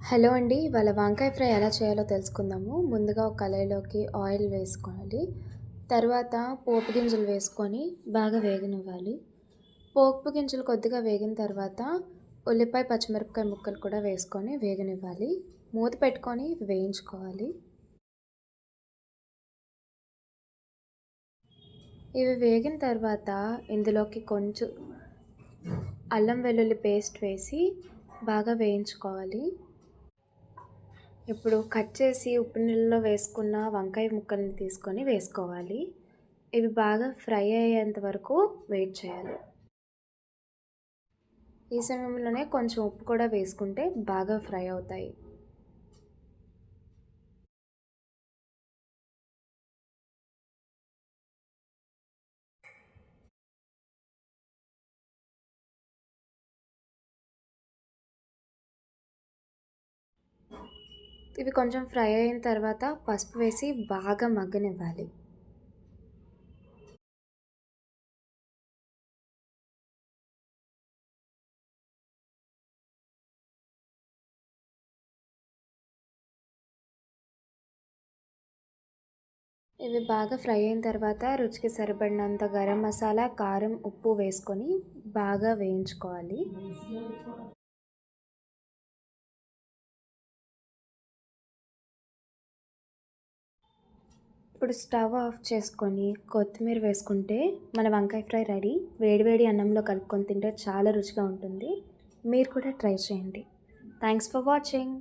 Hello అండి. ఇవాళ వంకాయ ఫ్రై ఎలా చేయాలో తెలుసుకుందాము. ముందుగా ఒక కళాయిలోకి ఆయిల్ వేసుకోవాలి. తర్వాత పోపు గింజలు వేసుకొని బాగా వేగనివ్వాలి. పోపు గింజలు కొద్దిగా వేగిన తర్వాత ఉల్లిపాయ, పచ్చిమిరపకాయ ముక్కలు కూడా వేసుకొని వేగనివ్వాలి. మూత పెట్టుకొని వేయించుకోవాలి. ఇవి వేగిన తర్వాత ఇందులోకి కొంచెం అల్లం వెల్లుల్లి పేస్ట్ వేసి బాగా వేయించుకోవాలి. ఇప్పుడు కట్ చేసి ఉప్పు నీళ్ళలో వేసుకున్న వంకాయ ముక్కల్ని తీసుకొని వేసుకోవాలి. ఇవి బాగా ఫ్రై అయ్యేంత వరకు వెయిట్ చేయాలి. ఈ సమయంలోనే కొంచెం ఉప్పు కూడా వేసుకుంటే బాగా ఫ్రై అవుతాయి. ఇవి కొంచెం ఫ్రై అయిన తర్వాత పసుపు వేసి బాగా మగ్గనివ్వాలి. ఇవి బాగా ఫ్రై అయిన తర్వాత రుచికి సరిపడినంత గరం మసాలా, కారం, ఉప్పు వేసుకొని బాగా వేయించుకోవాలి. ఇప్పుడు స్టవ్ ఆఫ్ చేసుకొని కొత్తిమీర వేసుకుంటే మన వంకాయ ఫ్రై రెడీ. వేడివేడి అన్నంలో కలుపుకొని తింటే చాలా రుచిగా ఉంటుంది. మీరు కూడా ట్రై చేయండి. Thanks for watching.